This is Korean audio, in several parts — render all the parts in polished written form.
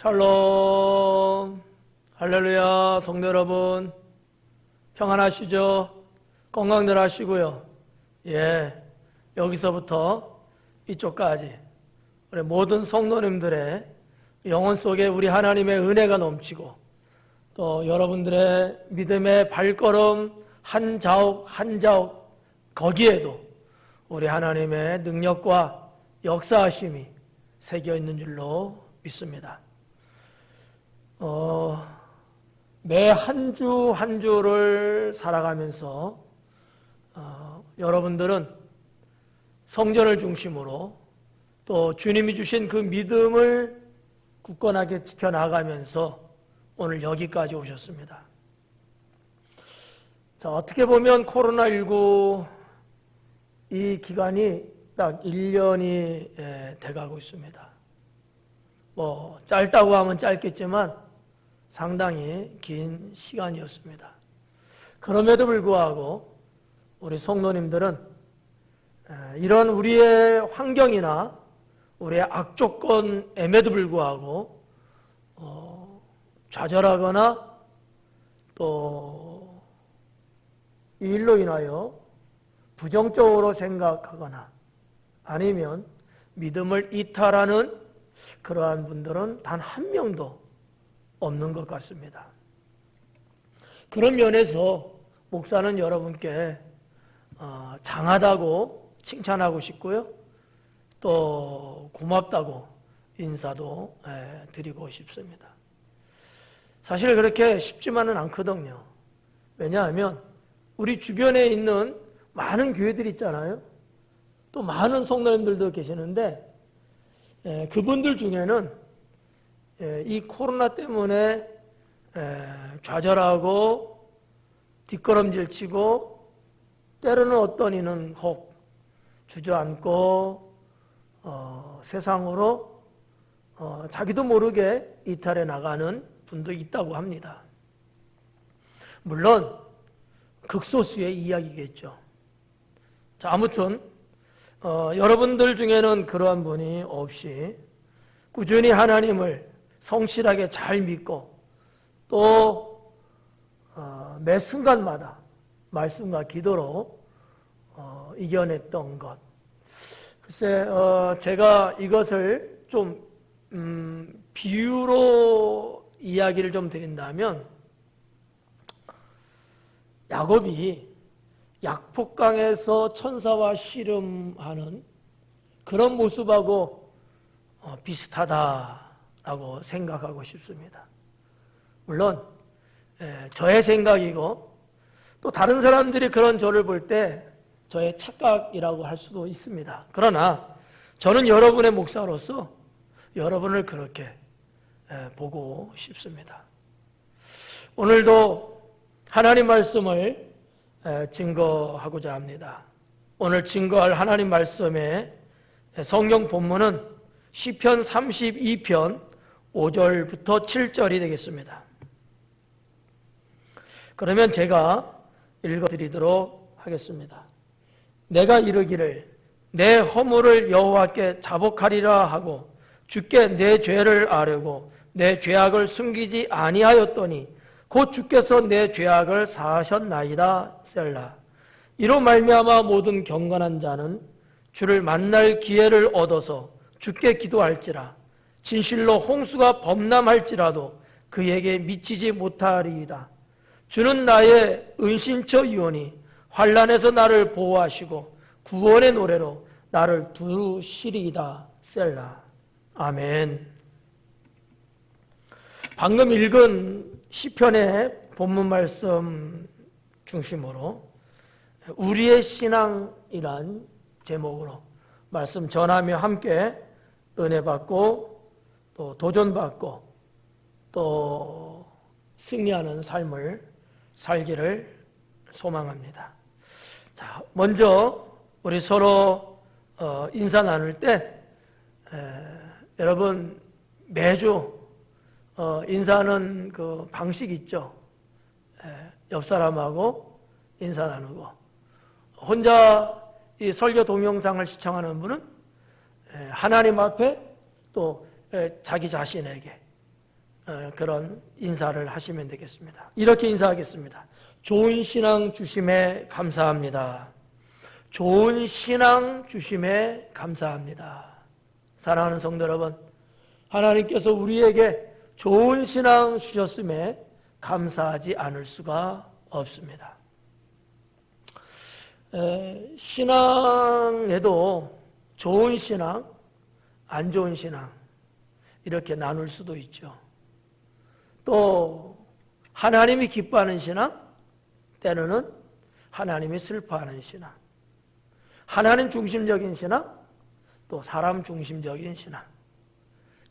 샬롬, 할렐루야. 성도 여러분 평안하시죠? 건강들 하시고요. 여기서부터 이쪽까지 우리 모든 성도님들의 영혼 속에 우리 하나님의 은혜가 넘치고, 또 여러분들의 믿음의 발걸음 한 자옥 한 자옥 거기에도 우리 하나님의 능력과 역사하심이 새겨 있는 줄로 믿습니다. 매 한 주 한 주를 살아가면서 여러분들은 성전을 중심으로 또 주님이 주신 그 믿음을 굳건하게 지켜나가면서 오늘 여기까지 오셨습니다. 자, 어떻게 보면 코로나19 이 기간이 딱 1년이 돼가고 있습니다. 짧다고 하면 짧겠지만 상당히 긴 시간이었습니다. 그럼에도 불구하고 우리 성도님들은 이런 우리의 환경이나 우리의 악조건임에도 불구하고 좌절하거나 또 이 일로 인하여 부정적으로 생각하거나 아니면 믿음을 이탈하는 그러한 분들은 단 한 명도 없는 것 같습니다. 그런 면에서 목사는 여러분께 장하다고 칭찬하고 싶고요, 또 고맙다고 인사도 드리고 싶습니다. 사실 그렇게 쉽지만은 않거든요. 왜냐하면 우리 주변에 있는 많은 교회들이 있잖아요. 또 많은 성도님들도 계시는데 그분들 중에는 이 코로나 때문에 좌절하고 뒷걸음질 치고 때로는 어떤 이는 혹 주저앉고 세상으로 자기도 모르게 이탈해 나가는 분도 있다고 합니다. 물론 극소수의 이야기겠죠. 자, 아무튼 여러분들 중에는 그러한 분이 없이 꾸준히 하나님을 성실하게 잘 믿고 또 매 순간마다 말씀과 기도로 이겨냈던 것. 글쎄, 제가 이것을 좀 비유로 이야기를 좀 드린다면, 야곱이 약폭강에서 천사와 씨름하는 그런 모습하고 비슷하다라고 생각하고 싶습니다. 물론 저의 생각이고 또 다른 사람들이 그런 저를 볼 때 저의 착각이라고 할 수도 있습니다. 그러나 저는 여러분의 목사로서 여러분을 그렇게 보고 싶습니다. 오늘도 하나님 말씀을 증거하고자 합니다. 오늘 증거할 하나님 말씀의 성경 본문은 시편 32편 5절부터 7절이 되겠습니다. 그러면 제가 읽어드리도록 하겠습니다. 내가 이르기를 내 허물을 여호와께 자복하리라 하고 주께 내 죄를 아뢰고 내 죄악을 숨기지 아니하였더니 곧 주께서 내 죄악을 사하셨나이다. 셀라. 이로 말미암아 모든 경건한 자는 주를 만날 기회를 얻어서 주께 기도할지라. 진실로 홍수가 범람할지라도 그에게 미치지 못하리이다. 주는 나의 은신처이오니 환난에서 나를 보호하시고 구원의 노래로 나를 두루시리이다. 셀라. 아멘. 방금 읽은 시편의 본문 말씀 중심으로 우리의 신앙이란 제목으로 말씀 전하며 함께 은혜 받고 또 도전받고 또 승리하는 삶을 살기를 소망합니다. 자, 먼저 우리 서로 인사 나눌 때 여러분 매주 인사하는 그 방식 있죠. 옆 사람하고 인사 나누고, 혼자 이 설교 동영상을 시청하는 분은 하나님 앞에 또 자기 자신에게 그런 인사를 하시면 되겠습니다. 이렇게 인사하겠습니다. 좋은 신앙 주심에 감사합니다. 좋은 신앙 주심에 감사합니다. 사랑하는 성도 여러분, 하나님께서 우리에게 좋은 신앙 주셨음에 감사하지 않을 수가 없습니다. 신앙에도 좋은 신앙, 안 좋은 신앙 이렇게 나눌 수도 있죠. 또 하나님이 기뻐하는 신앙, 때로는 하나님이 슬퍼하는 신앙, 하나님 중심적인 신앙, 또 사람 중심적인 신앙,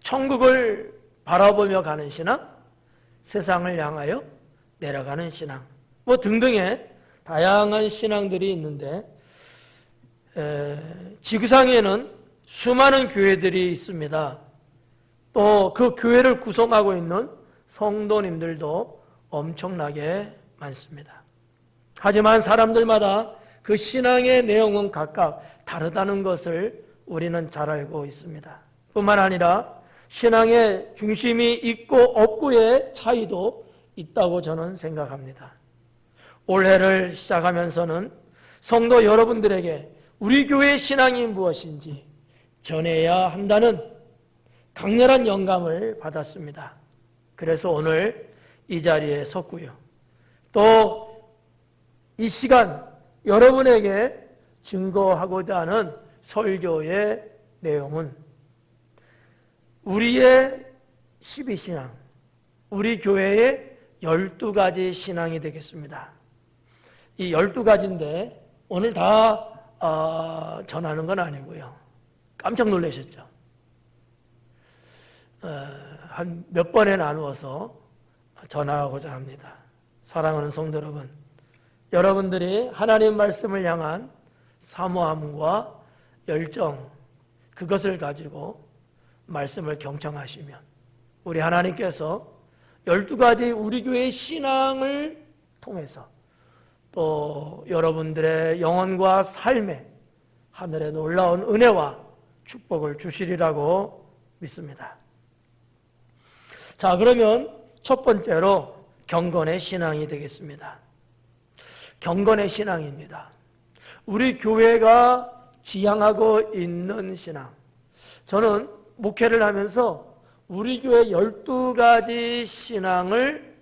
천국을 바라보며 가는 신앙, 세상을 향하여 내려가는 신앙, 뭐 등등의 다양한 신앙들이 있는데 지구상에는 수많은 교회들이 있습니다. 또 그 교회를 구성하고 있는 성도님들도 엄청나게 많습니다. 하지만 사람들마다 그 신앙의 내용은 각각 다르다는 것을 우리는 잘 알고 있습니다. 뿐만 아니라 신앙의 중심이 있고 없고의 차이도 있다고 저는 생각합니다. 올해를 시작하면서는 성도 여러분들에게 우리 교회의 신앙이 무엇인지 전해야 한다는 강렬한 영감을 받았습니다. 그래서 오늘 이 자리에 섰고요. 또 이 시간 여러분에게 증거하고자 하는 설교의 내용은 우리의 12신앙, 우리 교회의 12가지 신앙이 되겠습니다. 이 12가지인데 오늘 다 전하는 건 아니고요. 깜짝 놀라셨죠? 한 몇 번에 나누어서 전하고자 합니다. 사랑하는 성도 여러분, 여러분들이 하나님 말씀을 향한 사모함과 열정, 그것을 가지고 말씀을 경청하시면 우리 하나님께서 12가지 우리 교회의 신앙을 통해서 또 여러분들의 영혼과 삶에 하늘의 놀라운 은혜와 축복을 주시리라고 믿습니다. 자, 그러면 첫 번째로 경건의 신앙이 되겠습니다. 경건의 신앙입니다. 우리 교회가 지향하고 있는 신앙. 저는 목회를 하면서 우리 교회 12가지 신앙을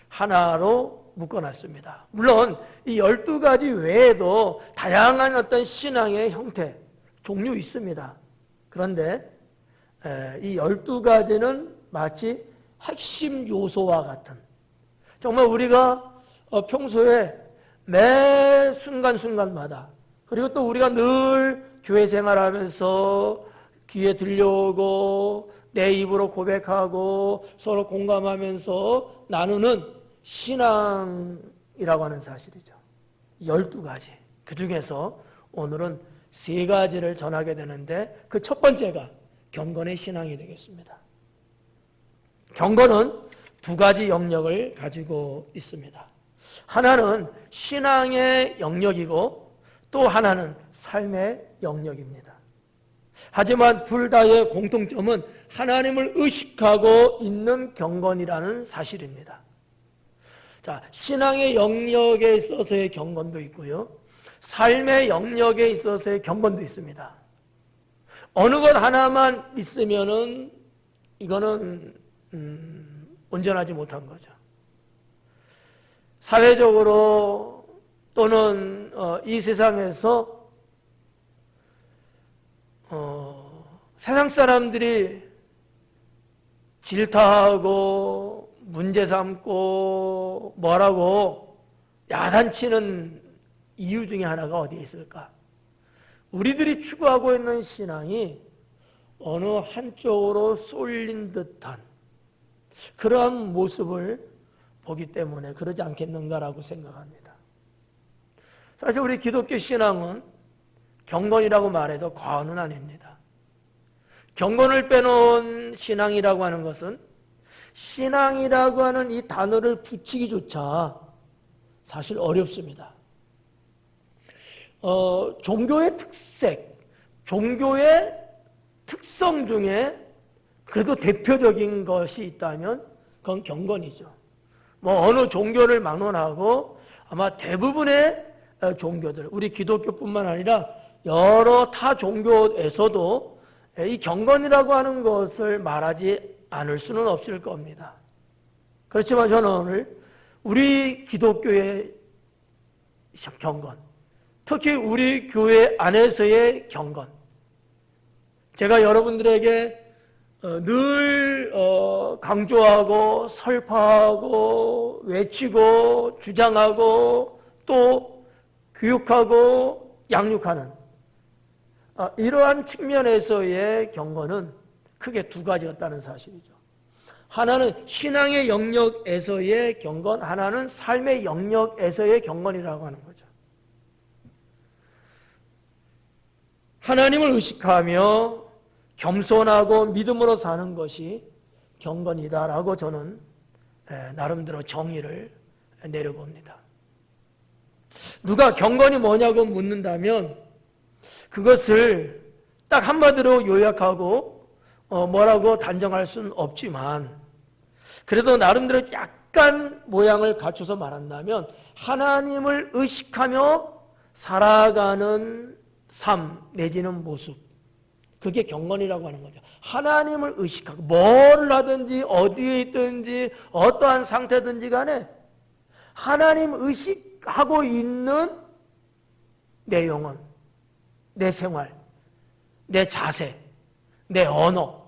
하나로 묶어놨습니다. 물론 이 12가지 외에도 다양한 어떤 신앙의 형태, 종류 있습니다. 그런데 이 12가지는 마치 핵심 요소와 같은, 정말 우리가 평소에 매 순간순간마다, 그리고 또 우리가 늘 교회 생활하면서 귀에 들려오고 내 입으로 고백하고 서로 공감하면서 나누는 신앙이라고 하는 사실이죠. 12가지. 그 중에서 오늘은 3가지를 전하게 되는데 그 첫 번째가 경건의 신앙이 되겠습니다. 경건은 2가지 영역을 가지고 있습니다. 하나는 신앙의 영역이고 또 하나는 삶의 영역입니다. 하지만 둘 다의 공통점은 하나님을 의식하고 있는 경건이라는 사실입니다. 자, 신앙의 영역에 있어서의 경건도 있고요. 삶의 영역에 있어서의 경건도 있습니다. 어느 것 하나만 있으면은 이거는 온전하지 못한 거죠. 사회적으로 또는 이 세상에서 세상 사람들이 질타하고 문제 삼고 뭐라고 야단치는 이유 중에 하나가 어디에 있을까? 우리들이 추구하고 있는 신앙이 어느 한쪽으로 쏠린 듯한 그러한 모습을 보기 때문에 그러지 않겠는가라고 생각합니다. 사실 우리 기독교 신앙은 경건이라고 말해도 과언은 아닙니다. 경건을 빼놓은 신앙이라고 하는 것은 신앙이라고 하는 이 단어를 붙이기조차 사실 어렵습니다. 종교의 특색, 종교의 특성 중에 그래도 대표적인 것이 있다면 그건 경건이죠. 뭐 어느 종교를 막론하고 아마 대부분의 종교들, 우리 기독교뿐만 아니라 여러 타 종교에서도 이 경건이라고 하는 것을 말하지 않을 수는 없을 겁니다. 그렇지만 저는 오늘 우리 기독교의 경건, 특히 우리 교회 안에서의 경건, 제가 여러분들에게 늘 강조하고 설파하고 외치고 주장하고 또 교육하고 양육하는 이러한 측면에서의 경건은 크게 두 가지였다는 사실이죠. 하나는 신앙의 영역에서의 경건, 하나는 삶의 영역에서의 경건이라고 하는 거죠. 하나님을 의식하며 겸손하고 믿음으로 사는 것이 경건이다라고 저는 나름대로 정의를 내려봅니다. 누가 경건이 뭐냐고 묻는다면 그것을 딱 한마디로 요약하고 뭐라고 단정할 수는 없지만 그래도 나름대로 약간 모양을 갖춰서 말한다면 하나님을 의식하며 살아가는 삶 내지는 모습, 그게 경건이라고 하는 거죠. 하나님을 의식하고 뭘 하든지 어디에 있든지 어떠한 상태든지 간에 하나님 의식하고 있는 내 영혼, 내 생활, 내 자세, 내 언어,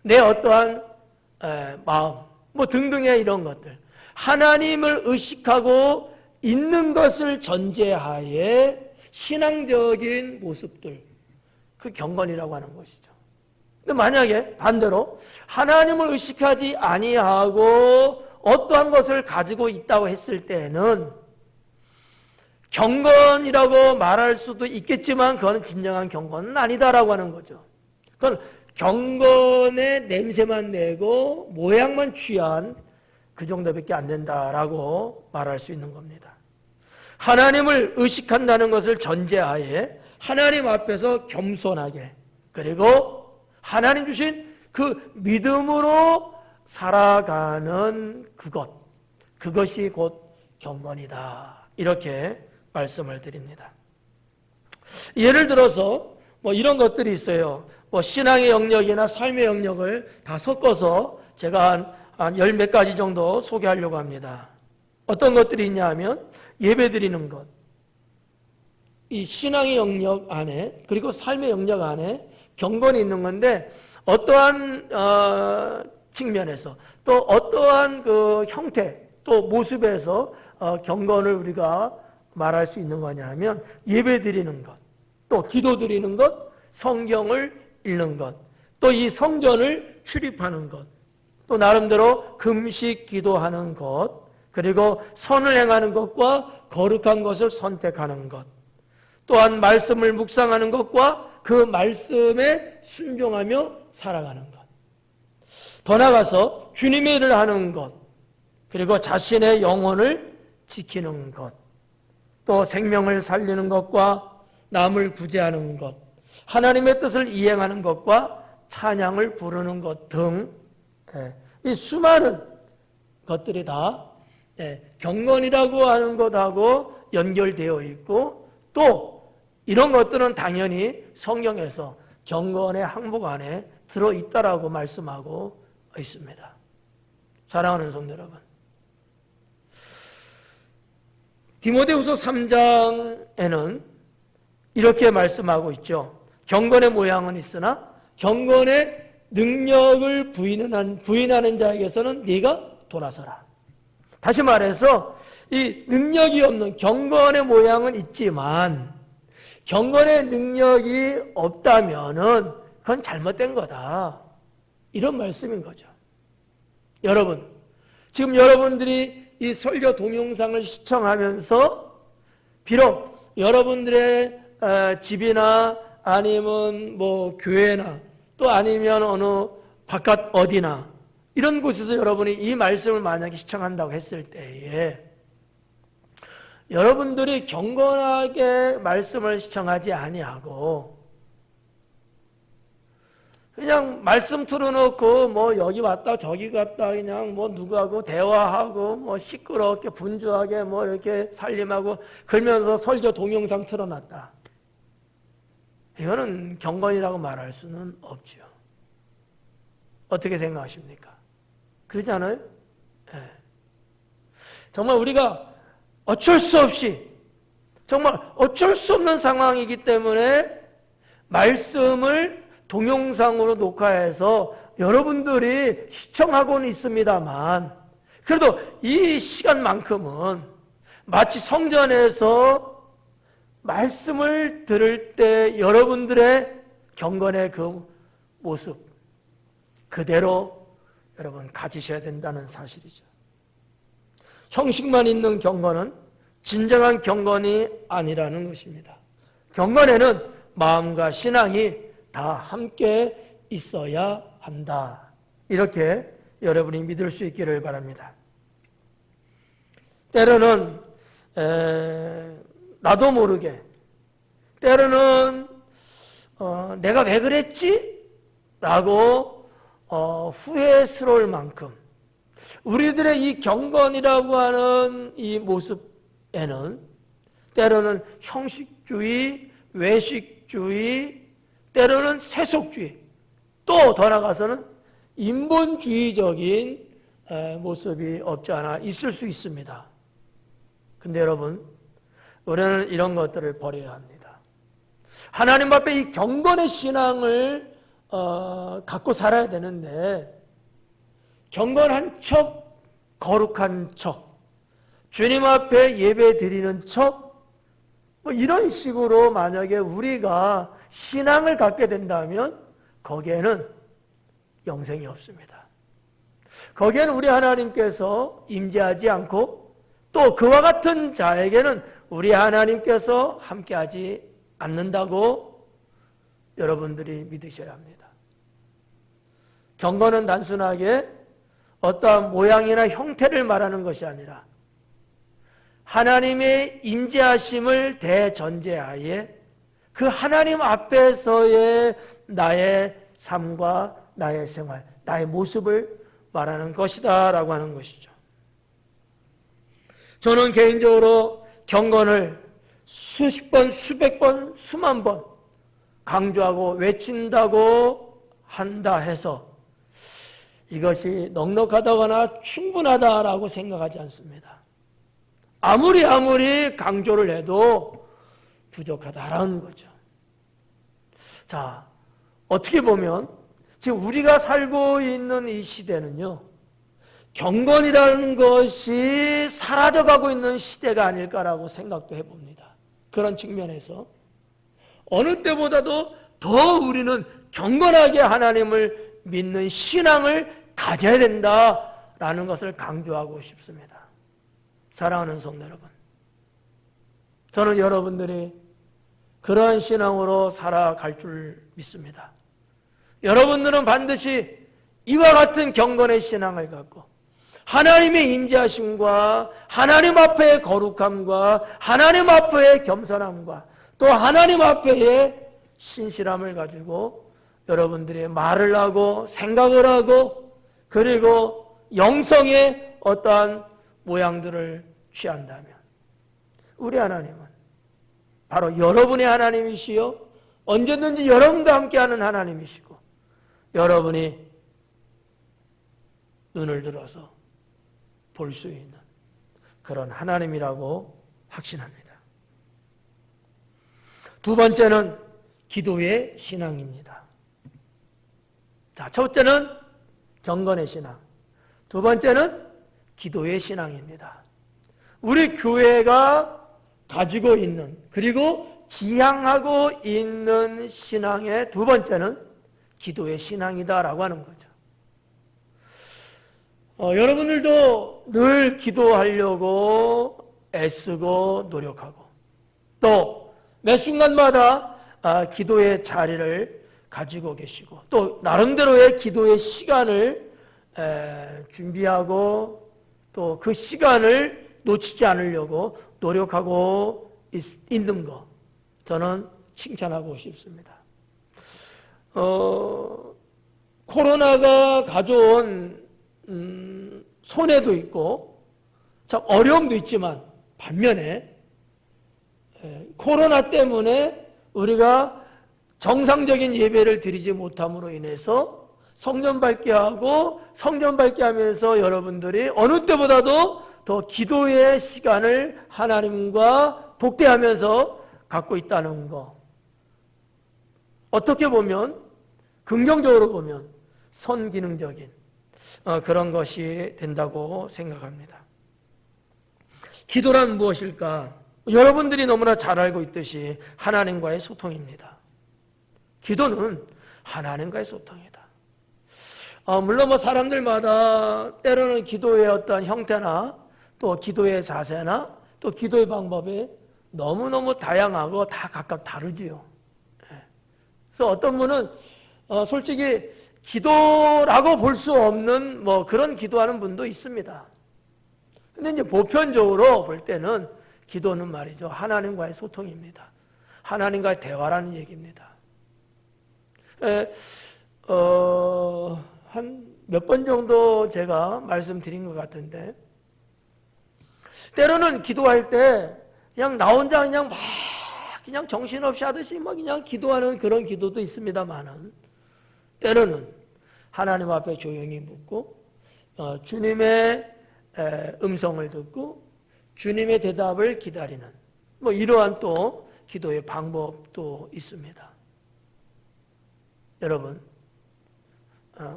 내 어떠한 마음 뭐 등등의 이런 것들, 하나님을 의식하고 있는 것을 전제하에 신앙적인 모습들, 그 경건이라고 하는 것이죠. 근데 만약에 반대로 하나님을 의식하지 아니하고 어떠한 것을 가지고 있다고 했을 때는 경건이라고 말할 수도 있겠지만 그건 진정한 경건은 아니다라고 하는 거죠. 그건 경건의 냄새만 내고 모양만 취한 그 정도밖에 안 된다라고 말할 수 있는 겁니다. 하나님을 의식한다는 것을 전제하에 하나님 앞에서 겸손하게, 그리고 하나님 주신 그 믿음으로 살아가는 그것이 곧 경건이다, 이렇게 말씀을 드립니다. 예를 들어서 뭐 이런 것들이 있어요. 뭐 신앙의 영역이나 삶의 영역을 다 섞어서 제가 한 열 몇 가지 정도 소개하려고 합니다. 어떤 것들이 있냐 하면 예배 드리는 것, 이 신앙의 영역 안에 그리고 삶의 영역 안에 경건이 있는 건데 어떠한 측면에서 또 어떠한 그 형태 또 모습에서 경건을 우리가 말할 수 있는 거냐 하면 예배 드리는 것, 또 기도 드리는 것, 성경을 읽는 것, 또 이 성전을 출입하는 것, 또 나름대로 금식 기도하는 것, 그리고 선을 행하는 것과 거룩한 것을 선택하는 것, 또한 말씀을 묵상하는 것과 그 말씀에 순종하며 살아가는 것, 더 나아가서 주님의 일을 하는 것, 그리고 자신의 영혼을 지키는 것, 또 생명을 살리는 것과 남을 구제하는 것, 하나님의 뜻을 이행하는 것과 찬양을 부르는 것 등 이 수많은 것들이 다 경건이라고 하는 것하고 연결되어 있고, 또 이런 것들은 당연히 성경에서 경건의 항목 안에 들어있다라고 말씀하고 있습니다. 사랑하는 성도 여러분, 디모데후서 3장에는 이렇게 말씀하고 있죠. 경건의 모양은 있으나 경건의 능력을 부인하는 자에게서는 네가 돌아서라. 다시 말해서 이 능력이 없는 경건의 모양은 있지만 경건의 능력이 없다면은 그건 잘못된 거다, 이런 말씀인 거죠. 여러분, 지금 여러분들이 이 설교 동영상을 시청하면서 비록 여러분들의 집이나 아니면 뭐 교회나 또 아니면 어느 바깥 어디나 이런 곳에서 여러분이 이 말씀을 만약에 시청한다고 했을 때에 여러분들이 경건하게 말씀을 시청하지 아니하고 그냥 말씀 틀어놓고 뭐 여기 왔다 저기 갔다 그냥 뭐 누구하고 대화하고 뭐 시끄럽게 분주하게 뭐 이렇게 살림하고 그러면서 설교 동영상 틀어놨다. 이거는 경건이라고 말할 수는 없죠. 어떻게 생각하십니까? 그러지 않아요? 네. 정말 우리가 어쩔 수 없이 정말 어쩔 수 없는 상황이기 때문에 말씀을 동영상으로 녹화해서 여러분들이 시청하고는 있습니다만 그래도 이 시간만큼은 마치 성전에서 말씀을 들을 때 여러분들의 경건의 그 모습 그대로 여러분 가지셔야 된다는 사실이죠. 형식만 있는 경건은 진정한 경건이 아니라는 것입니다. 경건에는 마음과 신앙이 다 함께 있어야 한다. 이렇게 여러분이 믿을 수 있기를 바랍니다. 때로는 나도 모르게 때로는 내가 왜 그랬지? 라고 후회스러울 만큼 우리들의 이 경건이라고 하는 이 모습에는 때로는 형식주의, 외식주의, 때로는 세속주의, 또 더 나아가서는 인본주의적인 모습이 없지 않아 있을 수 있습니다. 근데 여러분, 우리는 이런 것들을 버려야 합니다. 하나님 앞에 이 경건의 신앙을 갖고 살아야 되는데 경건한 척, 거룩한 척, 주님 앞에 예배 드리는 척, 뭐 이런 식으로 만약에 우리가 신앙을 갖게 된다면 거기에는 영생이 없습니다. 거기에는 우리 하나님께서 임재하지 않고 또 그와 같은 자에게는 우리 하나님께서 함께하지 않는다고 여러분들이 믿으셔야 합니다. 경건은 단순하게 어떠한 모양이나 형태를 말하는 것이 아니라 하나님의 임재하심을 대전제하에 그 하나님 앞에서의 나의 삶과 나의 생활, 나의 모습을 말하는 것이다 라고 하는 것이죠. 저는 개인적으로 경건을 수십 번, 수백 번, 수만 번 강조하고 외친다고 한다 해서 이것이 넉넉하다거나 충분하다라고 생각하지 않습니다. 아무리 강조를 해도 부족하다라는 거죠. 자, 어떻게 보면 지금 우리가 살고 있는 이 시대는요, 경건이라는 것이 사라져가고 있는 시대가 아닐까라고 생각도 해봅니다. 그런 측면에서 어느 때보다도 더 우리는 경건하게 하나님을 믿는 신앙을 가져야 된다라는 것을 강조하고 싶습니다. 사랑하는 성도 여러분, 저는 여러분들이 그러한 신앙으로 살아갈 줄 믿습니다. 여러분들은 반드시 이와 같은 경건의 신앙을 갖고 하나님의 임재하심과 하나님 앞에의 거룩함과 하나님 앞에의 겸손함과 또 하나님 앞에의 신실함을 가지고 여러분들이 말을 하고 생각을 하고 그리고 영성의 어떠한 모양들을 취한다면 우리 하나님은 바로 여러분의 하나님이시요 언제든지 여러분과 함께하는 하나님이시고 여러분이 눈을 들어서 볼 수 있는 그런 하나님이라고 확신합니다. 두 번째는 기도의 신앙입니다. 자, 첫째는 경건의 신앙, 두 번째는 기도의 신앙입니다. 우리 교회가 가지고 있는 그리고 지향하고 있는 신앙의 두 번째는 기도의 신앙이다라고 하는 거죠. 여러분들도 늘 기도하려고 애쓰고 노력하고 또 매 순간마다 기도의 자리를 가지고 계시고 또 나름대로의 기도의 시간을 준비하고 또 그 시간을 놓치지 않으려고 노력하고 있는 거 저는 칭찬하고 싶습니다. 코로나가 가져온 손해도 있고 참 어려움도 있지만 반면에 코로나 때문에 우리가 정상적인 예배를 드리지 못함으로 인해서 성전 밝게 하고 성전 밝게 하면서 여러분들이 어느 때보다도 더 기도의 시간을 하나님과 독대하면서 갖고 있다는 거. 어떻게 보면 긍정적으로 보면 선기능적인 그런 것이 된다고 생각합니다. 기도란 무엇일까? 여러분들이 너무나 잘 알고 있듯이 하나님과의 소통입니다. 기도는 하나님과의 소통이다. 물론 뭐 사람들마다 때로는 기도의 어떤 형태나 또 기도의 자세나 또 기도의 방법이 너무너무 다양하고 다 각각 다르지요. 그래서 어떤 분은 솔직히 기도라고 볼 수 없는 뭐 그런 기도하는 분도 있습니다. 근데 이제 보편적으로 볼 때는 기도는 말이죠. 하나님과의 소통입니다. 하나님과의 대화라는 얘기입니다. 한 몇 번 정도 제가 말씀드린 것 같은데, 때로는 기도할 때 그냥 나 혼자 그냥 막 그냥 정신없이 하듯이 막 그냥 기도하는 그런 기도도 있습니다만은, 때로는 하나님 앞에 조용히 묻고 주님의 음성을 듣고 주님의 대답을 기다리는 뭐 이러한 또 기도의 방법도 있습니다. 여러분,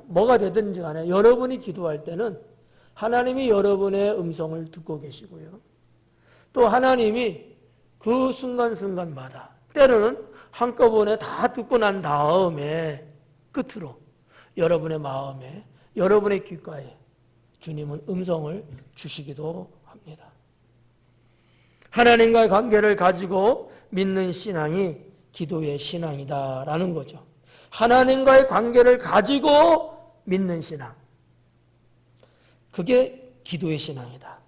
뭐가 되든지 간에 여러분이 기도할 때는 하나님이 여러분의 음성을 듣고 계시고요. 또 하나님이 그 순간순간마다 때로는 한꺼번에 다 듣고 난 다음에 끝으로 여러분의 마음에 여러분의 귓가에 주님은 음성을 주시기도 합니다. 하나님과의 관계를 가지고 믿는 신앙이 기도의 신앙이다라는 거죠. 하나님과의 관계를 가지고 믿는 신앙, 그게 기도의 신앙이다.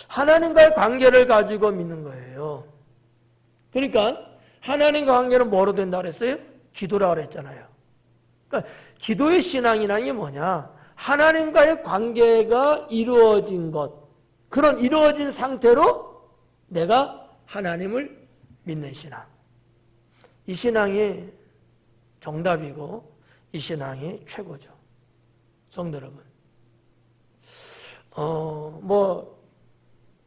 하나님과의 관계를 가지고 믿는 거예요. 그러니까 하나님과 관계는 뭐로 된다 그랬어요? 기도라고 그랬잖아요. 그러니까 기도의 신앙이라는 게 뭐냐? 하나님과의 관계가 이루어진 것, 그런 이루어진 상태로 내가 하나님을 믿는 신앙. 이 신앙이 정답이고 이 신앙이 최고죠. 성도 여러분, 뭐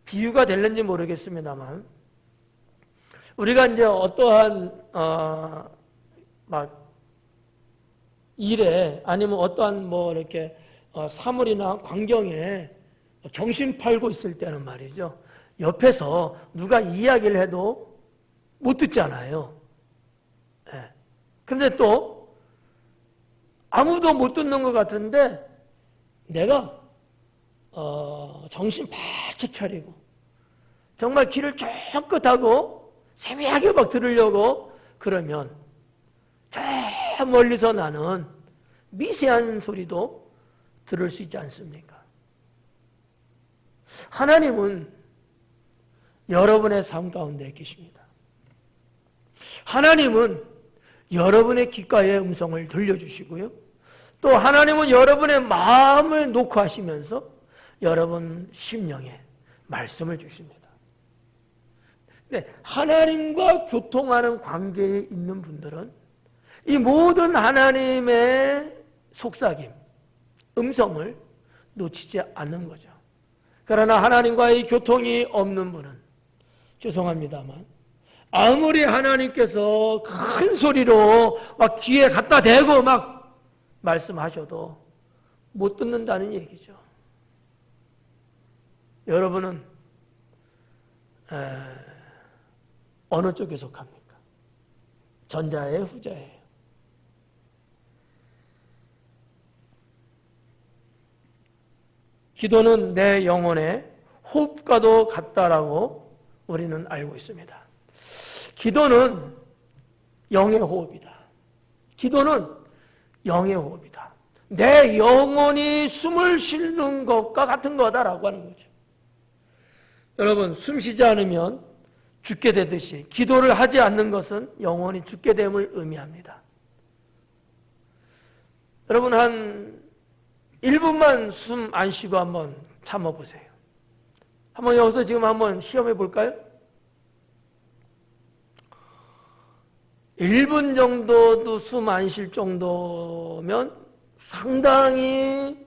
비유가 될는지 모르겠습니다만, 우리가 이제 어떠한 막 일에 아니면 어떠한 뭐 이렇게 사물이나 광경에 정신 팔고 있을 때는 말이죠, 옆에서 누가 이야기를 해도 못 듣잖아요. 그런데 또 아무도 못 듣는 것 같은데 내가 정신 바짝 차리고 정말 귀를 쫑긋하고 세미하게 막 들으려고 그러면 저 멀리서 나는 미세한 소리도 들을 수 있지 않습니까? 하나님은 여러분의 삶 가운데 계십니다. 하나님은 여러분의 귓가에 음성을 들려주시고요. 또 하나님은 여러분의 마음을 놓고 하시면서 여러분 심령에 말씀을 주십니다. 네, 하나님과 교통하는 관계에 있는 분들은 이 모든 하나님의 속삭임, 음성을 놓치지 않는 거죠. 그러나 하나님과의 교통이 없는 분은 죄송합니다만 아무리 하나님께서 큰 소리로 막 귀에 갖다 대고 막 말씀하셔도 못 듣는다는 얘기죠. 여러분은 어느 쪽에 속합니까? 전자예요, 후자예요? 기도는 내 영혼의 호흡과도 같다라고 우리는 알고 있습니다. 기도는 영의 호흡이다. 기도는 영의 호흡이다. 내 영혼이 숨을 쉬는 것과 같은 거다라고 하는 거죠. 여러분, 숨 쉬지 않으면 죽게 되듯이 기도를 하지 않는 것은 영혼이 죽게 됨을 의미합니다. 여러분 한 1분만 숨 안 쉬고 한번 참아보세요. 한번 여기서 지금 한번 시험해 볼까요? 1분 정도도 숨 안 쉴 정도면 상당히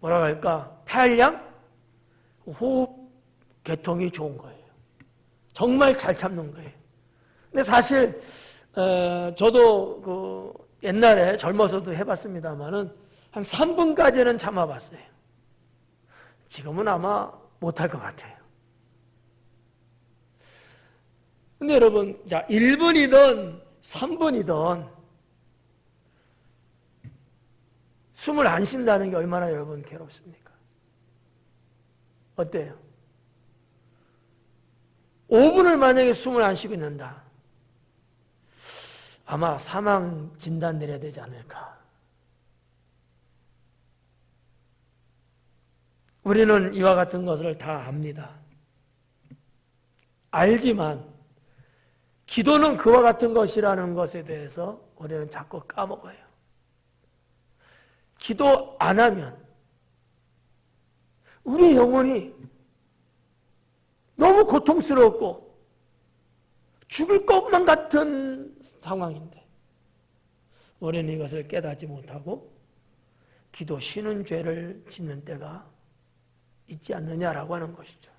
뭐라 할까, 폐활량, 호흡 계통이 좋은 거예요. 정말 잘 참는 거예요. 근데 사실 저도 그 옛날에 젊어서도 해봤습니다만은 한 3분까지는 참아봤어요. 지금은 아마 못할 것 같아요. 근데 여러분, 자, 1분이든 3분이든 숨을 안 쉰다는 게 얼마나 여러분 괴롭습니까? 어때요? 5분을 만약에 숨을 안 쉬고 있는다. 아마 사망 진단 내려야 되지 않을까. 우리는 이와 같은 것을 다 압니다. 알지만 기도는 그와 같은 것이라는 것에 대해서 우리는 자꾸 까먹어요. 기도 안 하면 우리 영혼이 너무 고통스럽고 죽을 것만 같은 상황인데 우리는 이것을 깨닫지 못하고 기도 쉬는 죄를 짓는 때가 있지 않느냐라고 하는 것이죠.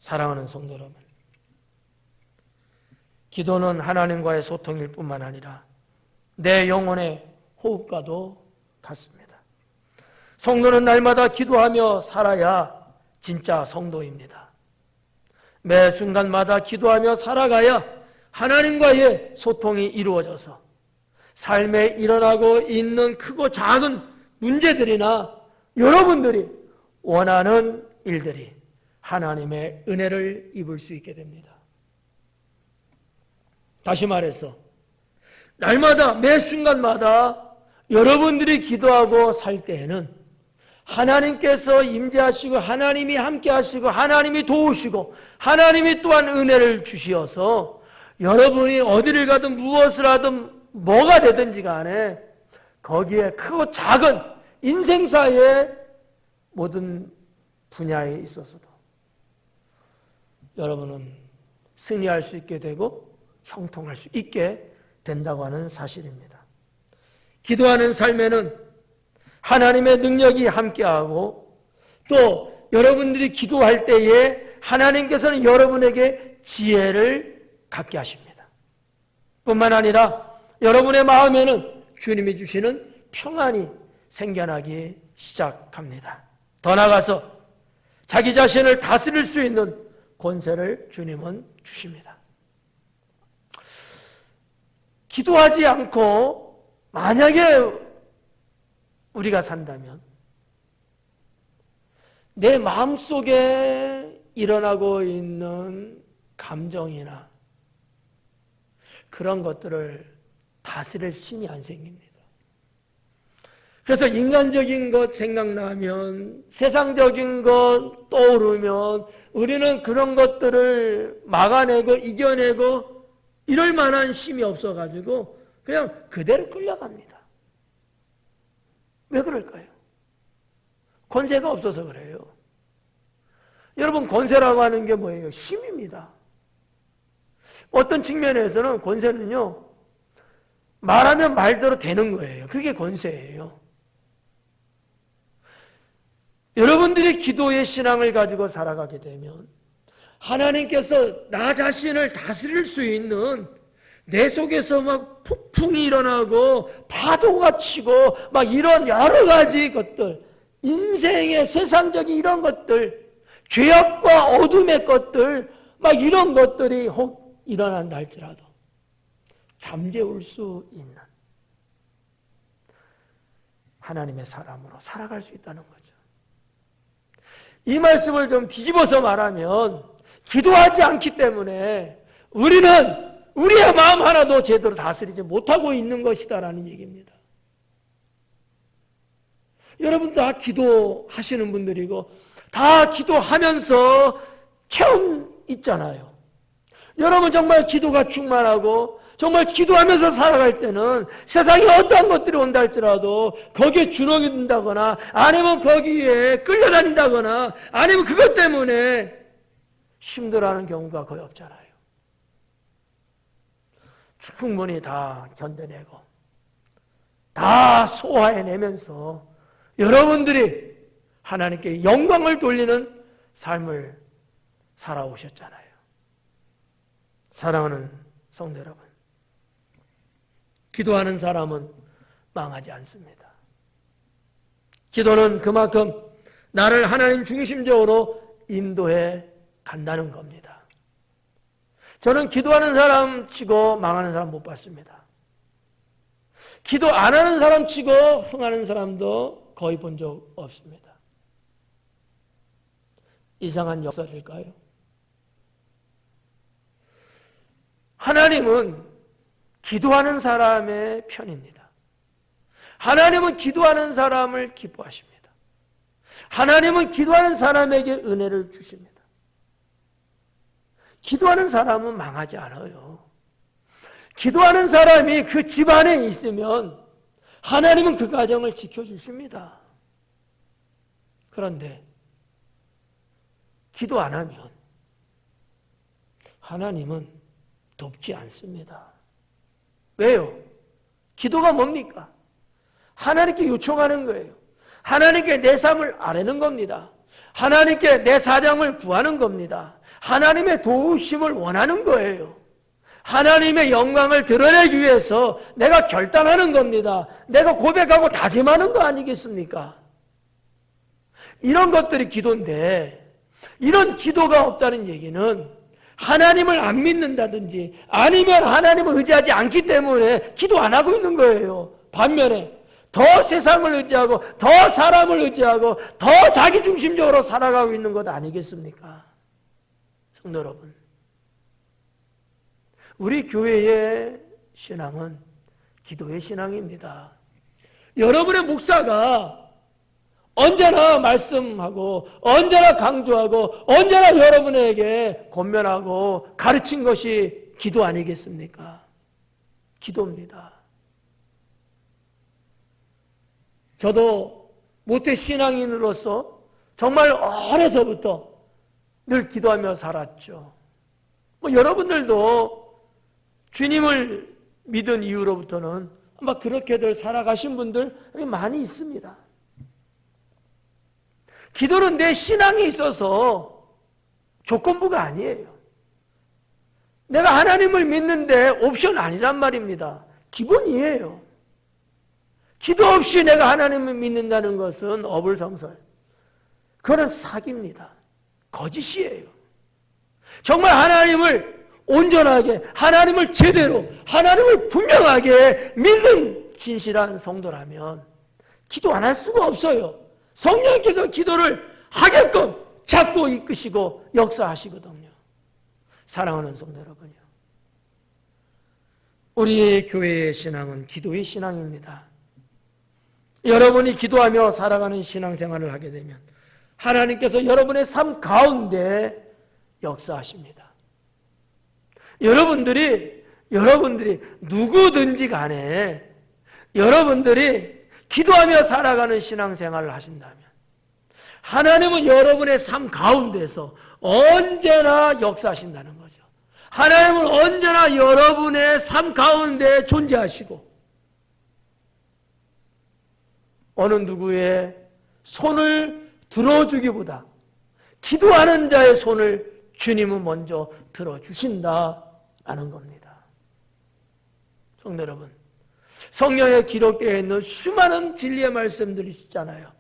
사랑하는 성도 여러분, 기도는 하나님과의 소통일 뿐만 아니라 내 영혼의 호흡과도 같습니다. 성도는 날마다 기도하며 살아야 진짜 성도입니다. 매 순간마다 기도하며 살아가야 하나님과의 소통이 이루어져서 삶에 일어나고 있는 크고 작은 문제들이나 여러분들이 원하는 일들이 하나님의 은혜를 입을 수 있게 됩니다. 다시 말해서 날마다 매 순간마다 여러분들이 기도하고 살 때에는 하나님께서 임재하시고 하나님이 함께 하시고 하나님이 도우시고 하나님이 또한 은혜를 주시어서 여러분이 어디를 가든 무엇을 하든 뭐가 되든지 간에 거기에 크고 작은 인생사의 모든 분야에 있어서도 여러분은 승리할 수 있게 되고 형통할 수 있게 된다고 하는 사실입니다. 기도하는 삶에는 하나님의 능력이 함께하고 또 여러분들이 기도할 때에 하나님께서는 여러분에게 지혜를 갖게 하십니다. 뿐만 아니라 여러분의 마음에는 주님이 주시는 평안이 생겨나기 시작합니다. 더 나아가서 자기 자신을 다스릴 수 있는 권세를 주님은 주십니다. 기도하지 않고 만약에 우리가 산다면 내 마음속에 일어나고 있는 감정이나 그런 것들을 다스릴 힘이 안 생깁니다. 그래서 인간적인 것 생각나면 세상적인 것 떠오르면 우리는 그런 것들을 막아내고 이겨내고 이럴 만한 힘이 없어가지고 그냥 그대로 끌려갑니다. 왜 그럴까요? 권세가 없어서 그래요. 여러분, 권세라고 하는 게 뭐예요? 힘입니다. 어떤 측면에서는 권세는요, 말하면 말대로 되는 거예요. 그게 권세예요. 여러분들이 기도의 신앙을 가지고 살아가게 되면 하나님께서 나 자신을 다스릴 수 있는 내 속에서 막 폭풍이 일어나고 파도가 치고 막 이런 여러 가지 것들, 인생의 세상적인 이런 것들, 죄악과 어둠의 것들, 막 이런 것들이 혹 일어난다 할지라도 잠재울 수 있는 하나님의 사람으로 살아갈 수 있다는 거죠. 이 말씀을 좀 뒤집어서 말하면 기도하지 않기 때문에 우리는 우리의 마음 하나도 제대로 다스리지 못하고 있는 것이다라는 얘기입니다. 여러분 다 기도하시는 분들이고 다 기도하면서 체험 있잖아요. 여러분 정말 기도가 충만하고 정말 기도하면서 살아갈 때는 세상에 어떠한 것들이 온다 할지라도 거기에 주눅이 든다거나 아니면 거기에 끌려다닌다거나 아니면 그것 때문에 힘들어하는 경우가 거의 없잖아요. 충분히 다 견뎌내고 다 소화해내면서 여러분들이 하나님께 영광을 돌리는 삶을 살아오셨잖아요. 사랑하는 성도 여러분, 기도하는 사람은 망하지 않습니다. 기도는 그만큼 나를 하나님 중심적으로 인도해 간다는 겁니다. 저는 기도하는 사람 치고 망하는 사람 못 봤습니다. 기도 안 하는 사람 치고 흥하는 사람도 거의 본 적 없습니다. 이상한 역설일까요? 하나님은 기도하는 사람의 편입니다. 하나님은 기도하는 사람을 기뻐하십니다. 하나님은 기도하는 사람에게 은혜를 주십니다. 기도하는 사람은 망하지 않아요. 기도하는 사람이 그 집안에 있으면 하나님은 그 가정을 지켜주십니다. 그런데 기도 안 하면 하나님은 돕지 않습니다. 왜요? 기도가 뭡니까? 하나님께 요청하는 거예요. 하나님께 내 삶을 아뢰는 겁니다. 하나님께 내 사정을 구하는 겁니다. 하나님의 도우심을 원하는 거예요. 하나님의 영광을 드러내기 위해서 내가 결단하는 겁니다. 내가 고백하고 다짐하는 거 아니겠습니까? 이런 것들이 기도인데 이런 기도가 없다는 얘기는 하나님을 안 믿는다든지 아니면 하나님을 의지하지 않기 때문에 기도 안 하고 있는 거예요. 반면에 더 세상을 의지하고 더 사람을 의지하고 더 자기중심적으로 살아가고 있는 것 아니겠습니까? 성도 여러분, 우리 교회의 신앙은 기도의 신앙입니다. 여러분의 목사가 언제나 말씀하고 언제나 강조하고 언제나 여러분에게 권면하고 가르친 것이 기도 아니겠습니까? 기도입니다. 저도 모태 신앙인으로서 정말 어려서부터 늘 기도하며 살았죠. 여러분들도 주님을 믿은 이후로부터는 아마 그렇게들 살아가신 분들 많이 있습니다. 기도는 내 신앙에 있어서 조건부가 아니에요. 내가 하나님을 믿는데 옵션 아니란 말입니다. 기본이에요. 기도 없이 내가 하나님을 믿는다는 것은 어불성설. 그거는 사기입니다. 거짓이에요. 정말 하나님을 온전하게, 하나님을 제대로, 하나님을 분명하게 믿는 진실한 성도라면 기도 안 할 수가 없어요. 성령께서 기도를 하게끔 잡고 이끄시고 역사하시거든요. 사랑하는 성도 여러분요, 우리 교회의 신앙은 기도의 신앙입니다. 여러분이 기도하며 살아가는 신앙생활을 하게 되면 하나님께서 여러분의 삶 가운데 역사하십니다. 여러분들이 누구든지 간에 여러분들이 기도하며 살아가는 신앙생활을 하신다면 하나님은 여러분의 삶 가운데서 언제나 역사하신다는 거죠. 하나님은 언제나 여러분의 삶 가운데 존재하시고 어느 누구의 손을 들어주기보다 기도하는 자의 손을 주님은 먼저 들어주신다라는 겁니다. 성도 여러분, 성경에 기록되어 있는 수많은 진리의 말씀들이 있잖아요.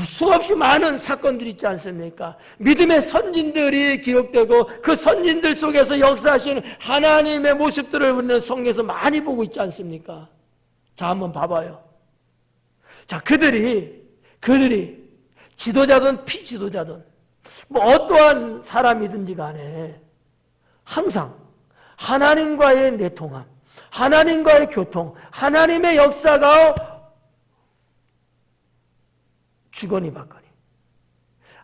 수없이 많은 사건들이 있지 않습니까? 믿음의 선진들이 기록되고 그 선진들 속에서 역사하시는 하나님의 모습들을 우리는 성경에서 많이 보고 있지 않습니까? 자, 한번 봐봐요. 자, 그들이 지도자든 피지도자든 어떠한 사람이든지 간에 항상 하나님과의 내통함, 하나님과의 교통, 하나님의 역사가 주거니 받거니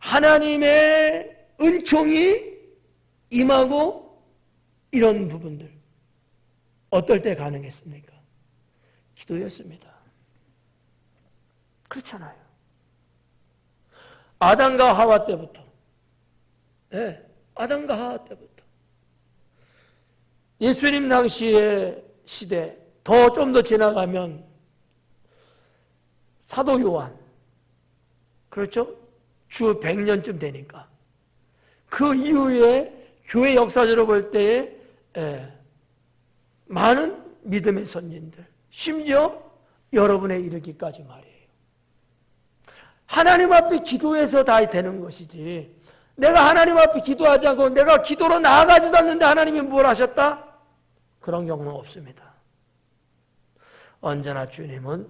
하나님의 은총이 임하고 이런 부분들, 어떨 때 가능했습니까? 기도였습니다. 그렇잖아요. 아담과 하와 때부터, 네, 아담과 하와 때부터 예수님 당시의 시대, 좀 더 지나가면 사도 요한, 그렇죠? 주 100년쯤 되니까 그 이후에 교회 역사적으로 볼 때에 많은 믿음의 선진들, 심지어 여러분에 이르기까지 말이에요. 하나님 앞에 기도해서 다 되는 것이지, 내가 하나님 앞에 기도하지 않고 내가 기도로 나아가지도 않는데 하나님이 뭘 하셨다? 그런 경우는 없습니다. 언제나 주님은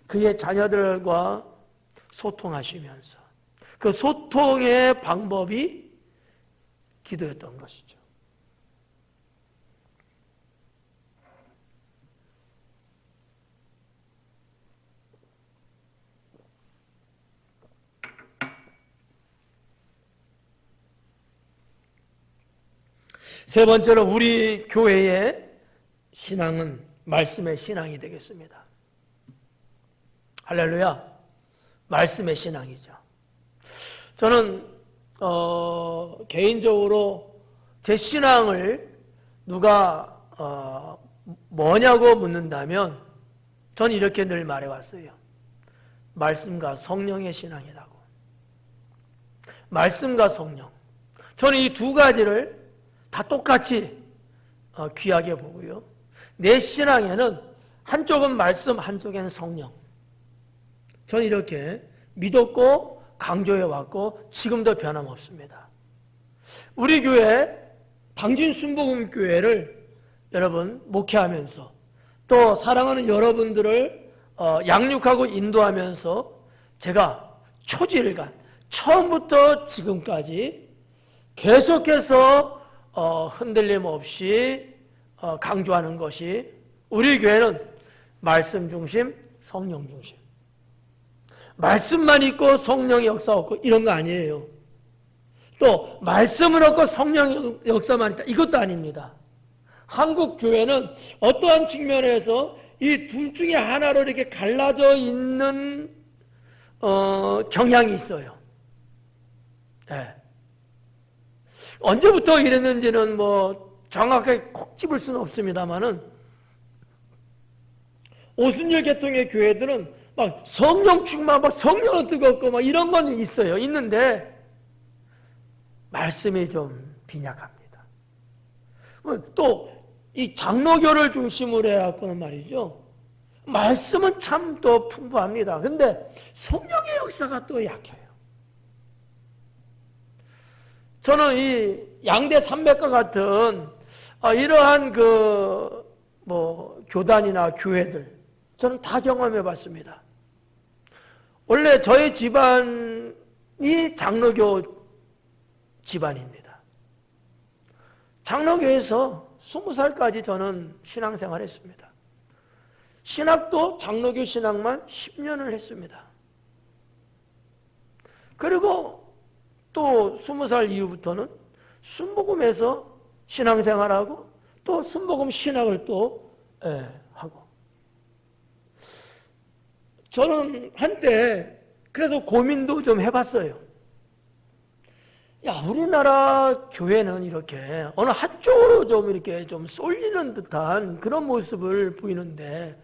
그의 자녀들과 소통하시면서 그 소통의 방법이 기도였던 것이죠. 세 번째로 우리 교회의 신앙은 말씀의 신앙이 되겠습니다. 할렐루야. 말씀의 신앙이죠. 저는 개인적으로 제 신앙을 누가 뭐냐고 묻는다면 저는 이렇게 늘 말해왔어요. 말씀과 성령의 신앙이라고. 말씀과 성령. 저는 이 두 가지를 다 똑같이 귀하게 보고요. 내 신앙에는 한쪽은 말씀, 한쪽엔 성령. 저는 이렇게 믿었고 강조해왔고 지금도 변함없습니다. 우리 교회 당진 순복음교회를 여러분 목회하면서 또 사랑하는 여러분들을 양육하고 인도하면서 제가 초지일간 처음부터 지금까지 계속해서 흔들림 없이 강조하는 것이 우리 교회는 말씀 중심, 성령 중심. 말씀만 있고 성령의 역사 없고 이런 거 아니에요. 또 말씀은 없고 성령의 역사만 있다. 이것도 아닙니다. 한국 교회는 어떠한 측면에서 이 둘 중에 하나로 이렇게 갈라져 있는 경향이 있어요. 네. 언제부터 이랬는지는 뭐 정확하게 콕 집을 수는 없습니다만은 오순절 계통의 교회들은 막 성령 충만, 막 성령은 뜨겁고 막 이런 건 있어요. 있는데 말씀이 좀 빈약합니다. 또 이 장로교를 중심으로 해갖고는 말이죠. 말씀은 참 또 풍부합니다. 근데 성령의 역사가 또 약해요. 저는 이 양대 산맥과 같은 이러한 교단이나 교회들 저는 다 경험해 봤습니다. 원래 저희 집안이 장로교 집안입니다. 장로교에서 20살까지 저는 신앙생활 했습니다. 신학도 장로교 신학만 10년을 했습니다. 그리고 또 20살 이후부터는 순복음에서 신앙생활하고 또 순복음 신학을 또 하고. 저는 한때 그래서 고민도 좀 해봤어요. 야, 우리나라 교회는 이렇게 어느 한쪽으로 좀 이렇게 좀 쏠리는 듯한 그런 모습을 보이는데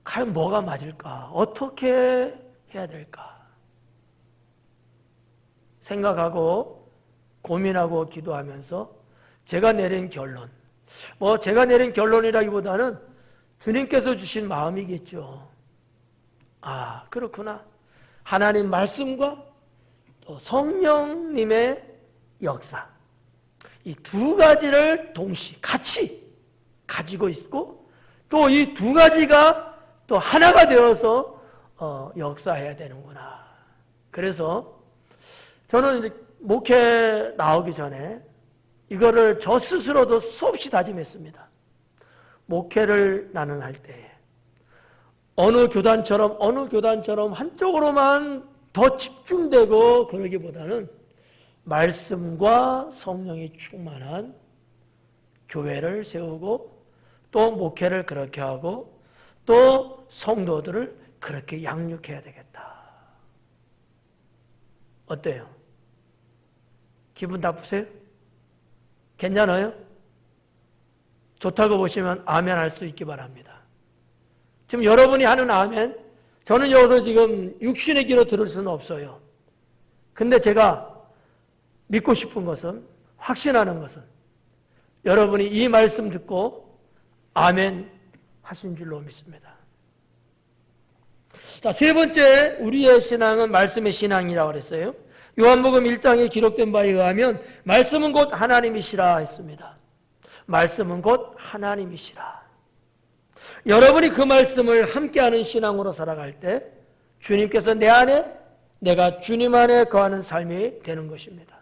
과연 뭐가 맞을까? 어떻게 해야 될까? 생각하고 고민하고 기도하면서 제가 내린 결론, 제가 내린 결론이라기보다는 주님께서 주신 마음이겠죠. 아, 그렇구나. 하나님 말씀과 또 성령님의 역사, 이 두 가지를 동시에 같이 가지고 있고 또 이 두 가지가 또 하나가 되어서 역사해야 되는구나. 그래서 저는 목회 나오기 전에 이거를 저 스스로도 수없이 다짐했습니다. 목회를 나는 할 때에 어느 교단처럼 한쪽으로만 더 집중되고 그러기보다는 말씀과 성령이 충만한 교회를 세우고 또 목회를 그렇게 하고 또 성도들을 그렇게 양육해야 되겠다. 어때요? 기분 나쁘세요? 괜찮아요? 좋다고 보시면 아멘 할 수 있기 바랍니다. 지금 여러분이 하는 아멘, 저는 여기서 지금 육신의 귀로 들을 수는 없어요. 근데 제가 믿고 싶은 것은, 확신하는 것은 여러분이 이 말씀 듣고 아멘 하신 줄로 믿습니다. 자, 세 번째 우리의 신앙은 말씀의 신앙이라고 그랬어요. 요한복음 1장에 기록된 바에 의하면 말씀은 곧 하나님이시라 했습니다. 말씀은 곧 하나님이시라. 여러분이 그 말씀을 함께하는 신앙으로 살아갈 때 주님께서 내 안에, 내가 주님 안에 거하는 삶이 되는 것입니다.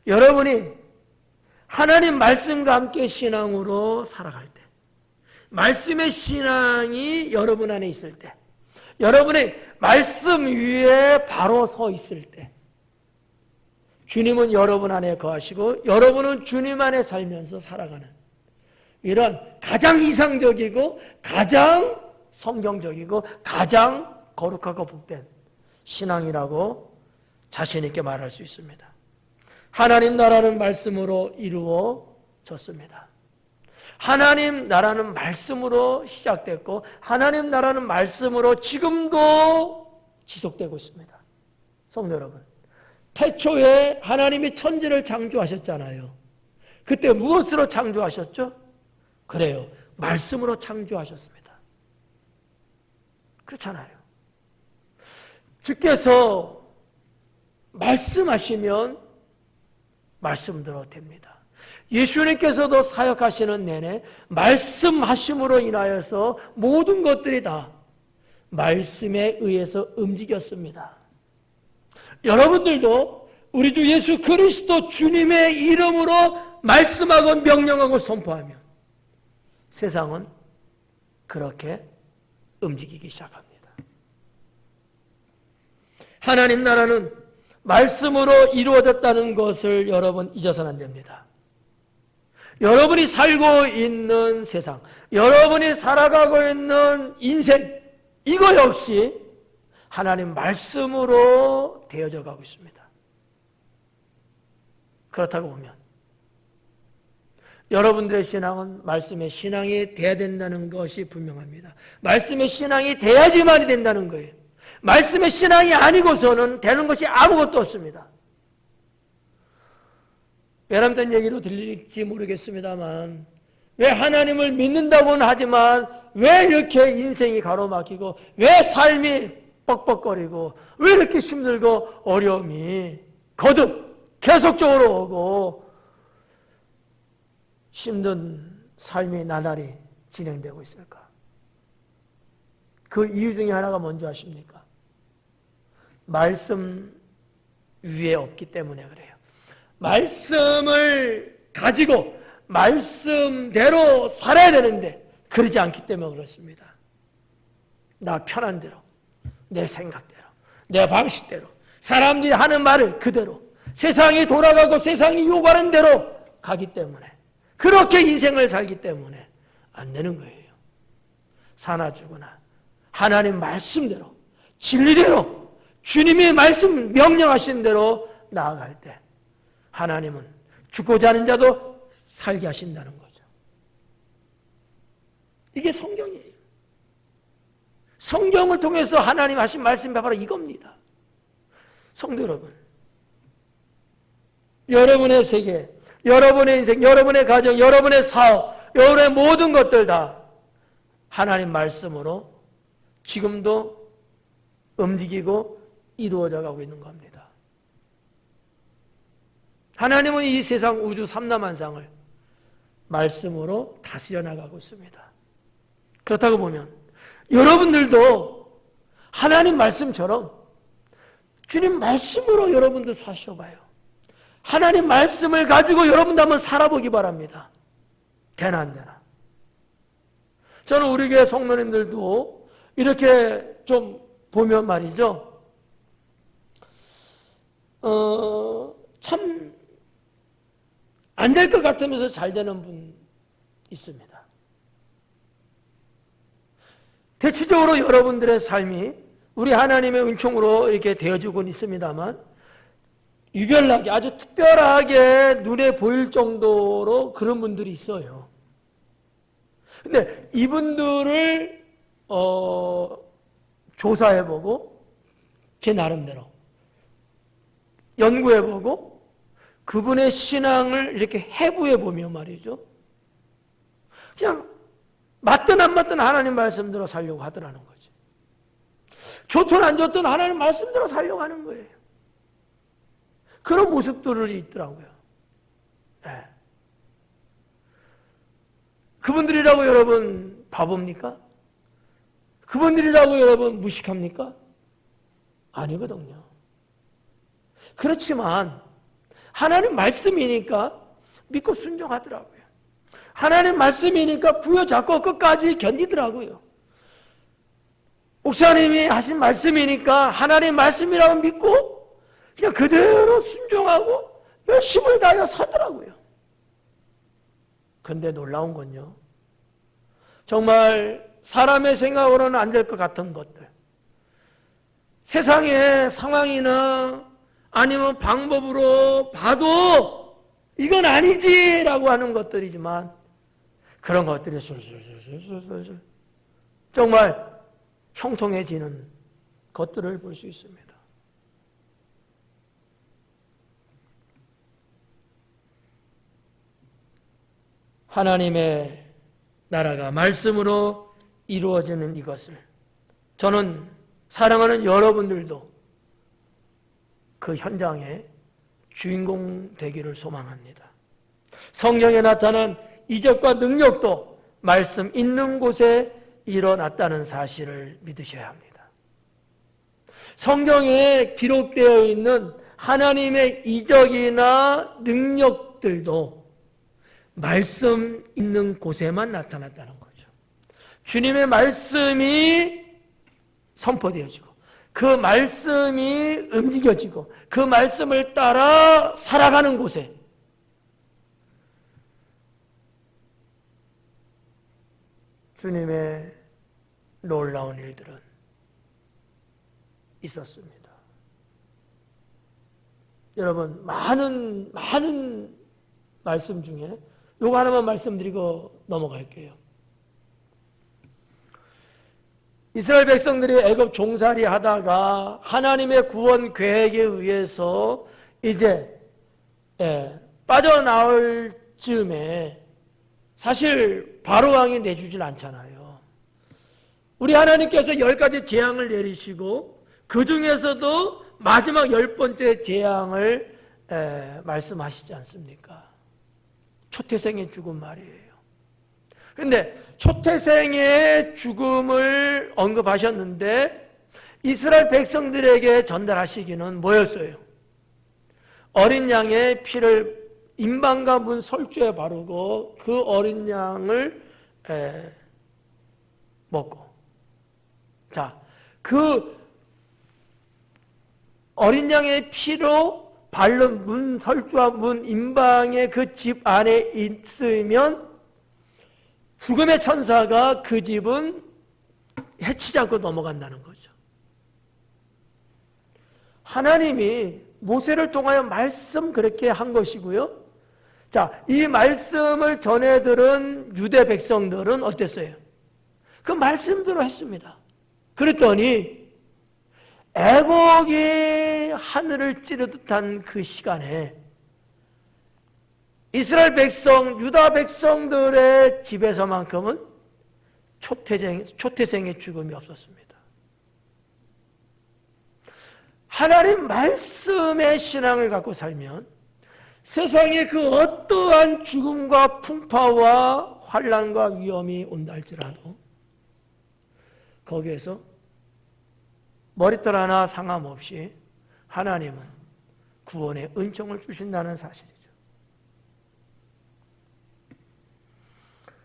여러분이 하나님 말씀과 함께 신앙으로 살아갈 때, 말씀의 신앙이 여러분 안에 있을 때, 여러분이 말씀 위에 바로 서 있을 때, 주님은 여러분 안에 거하시고 여러분은 주님 안에 살면서 살아가는 이런 가장 이상적이고 가장 성경적이고 가장 거룩하고 복된 신앙이라고 자신 있게 말할 수 있습니다. 하나님 나라는 말씀으로 이루어졌습니다. 하나님 나라는 말씀으로 시작됐고 하나님 나라는 말씀으로 지금도 지속되고 있습니다. 성도 여러분, 태초에 하나님이 천지를 창조하셨잖아요. 그때 무엇으로 창조하셨죠? 그래요, 말씀으로 창조하셨습니다. 그렇잖아요. 주께서 말씀하시면 말씀대로 됩니다. 예수님께서도 사역하시는 내내 말씀하심으로 인하여서 모든 것들이 다 말씀에 의해서 움직였습니다. 여러분들도 우리 주 예수 그리스도 주님의 이름으로 말씀하고 명령하고 선포하면 세상은 그렇게 움직이기 시작합니다. 하나님 나라는 말씀으로 이루어졌다는 것을 여러분 잊어서는 안 됩니다. 여러분이 살고 있는 세상, 여러분이 살아가고 있는 인생, 이거 역시 하나님 말씀으로 되어져 가고 있습니다. 그렇다고 보면 여러분들의 신앙은 말씀의 신앙이 돼야 된다는 것이 분명합니다. 말씀의 신앙이 돼야지만이 된다는 거예요. 말씀의 신앙이 아니고서는 되는 것이 아무것도 없습니다. 외람된 얘기로 들릴지 모르겠습니다만 왜 하나님을 믿는다고는 하지만 왜 이렇게 인생이 가로막히고 왜 삶이 뻑뻑거리고 왜 이렇게 힘들고 어려움이 거듭 계속적으로 오고 힘든 삶이 나날이 진행되고 있을까? 그 이유 중에 하나가 뭔지 아십니까? 말씀 위에 없기 때문에 그래요. 말씀을 가지고 말씀대로 살아야 되는데 그러지 않기 때문에 그렇습니다. 나 편한 대로, 내 생각대로, 내 방식대로, 사람들이 하는 말을 그대로, 세상이 돌아가고 세상이 요구하는 대로 가기 때문에, 그렇게 인생을 살기 때문에 안 되는 거예요. 사나 죽으나 하나님 말씀대로, 진리대로, 주님이 말씀 명령하신 대로 나아갈 때 하나님은 죽고자 하는 자도 살게 하신다는 거죠. 이게 성경이에요. 성경을 통해서 하나님 하신 말씀이 바로 이겁니다. 성도 여러분, 여러분의 세계, 여러분의 인생, 여러분의 가정, 여러분의 사업, 여러분의 모든 것들 다 하나님 말씀으로 지금도 움직이고 이루어져 가고 있는 겁니다. 하나님은 이 세상 우주 삼라만상을 말씀으로 다스려 나가고 있습니다. 그렇다고 보면 여러분들도 하나님 말씀처럼 주님 말씀으로 여러분도 사셔봐요. 하나님 말씀을 가지고 여러분도 한번 살아보기 바랍니다. 되나 안 되나? 저는 우리 교회 성도님들도 이렇게 좀 보면 말이죠. 참 안 될 것 같으면서 잘 되는 분 있습니다. 대체적으로 여러분들의 삶이 우리 하나님의 은총으로 이렇게 되어지고는 있습니다만 유별나게 아주 특별하게 눈에 보일 정도로 그런 분들이 있어요. 근데 이분들을 조사해보고 제 나름대로 연구해보고 그분의 신앙을 이렇게 해부해보면 말이죠. 그냥 맞든 안 맞든 하나님 말씀대로 살려고 하더라는 거지. 좋든 안 좋든 하나님 말씀대로 살려고 하는 거예요. 그런 모습들이 있더라고요. 네. 그분들이라고 여러분 바보입니까? 그분들이라고 여러분 무식합니까? 아니거든요. 그렇지만 하나님 말씀이니까 믿고 순종하더라고요. 하나님 말씀이니까 부여잡고 끝까지 견디더라고요. 목사님이 하신 말씀이니까 하나님 말씀이라고 믿고 그냥 그대로 순종하고 열심을 다하여 사더라고요. 근데 놀라운 건요, 정말 사람의 생각으로는 안 될 것 같은 것들, 세상의 상황이나 아니면 방법으로 봐도 이건 아니지라고 하는 것들이지만 그런 것들이 술술술술술술 정말 형통해지는 것들을 볼 수 있습니다. 하나님의 나라가 말씀으로 이루어지는 이것을 저는 사랑하는 여러분들도 그 현장의 주인공 되기를 소망합니다. 성경에 나타난 이적과 능력도 말씀 있는 곳에 일어났다는 사실을 믿으셔야 합니다. 성경에 기록되어 있는 하나님의 이적이나 능력들도 말씀 있는 곳에만 나타났다는 거죠. 주님의 말씀이 선포되어지고 그 말씀이 움직여지고 그 말씀을 따라 살아가는 곳에 주님의 놀라운 일들은 있었습니다. 여러분, 많은 말씀 중에 요거 하나만 말씀드리고 넘어갈게요. 이스라엘 백성들이 애굽 종살이 하다가 하나님의 구원 계획에 의해서 이제 빠져나올 즈음에 사실 바로 왕이 내주질 않잖아요. 우리 하나님께서 10가지 재앙을 내리시고 그 중에서도 마지막 10번째 재앙을 말씀하시지 않습니까? 초태생의 죽음 말이에요. 그런데 초태생의 죽음을 언급하셨는데 이스라엘 백성들에게 전달하시기는 뭐였어요? 어린 양의 피를 임방과 문 설주에 바르고 그 어린 양을 먹고, 자, 그 어린 양의 피로 바른 문 설주와 문 임방의 그 집 안에 있으면 죽음의 천사가 그 집은 해치지 않고 넘어간다는 거죠. 하나님이 모세를 통하여 말씀 그렇게 한 것이고요. 자, 이 말씀을 전해 들은 유대 백성들은 어땠어요? 그 말씀대로 했습니다. 그랬더니 애곡이 하늘을 찌르듯한 그 시간에 이스라엘 백성, 유다 백성들의 집에서만큼은 초태생의 죽음이 없었습니다. 하나님 말씀의 신앙을 갖고 살면 세상에 그 어떠한 죽음과 풍파와 환난과 위험이 온다 할지라도 거기에서 머리털 하나 상함없이 하나님은 구원의 은총을 주신다는 사실이죠.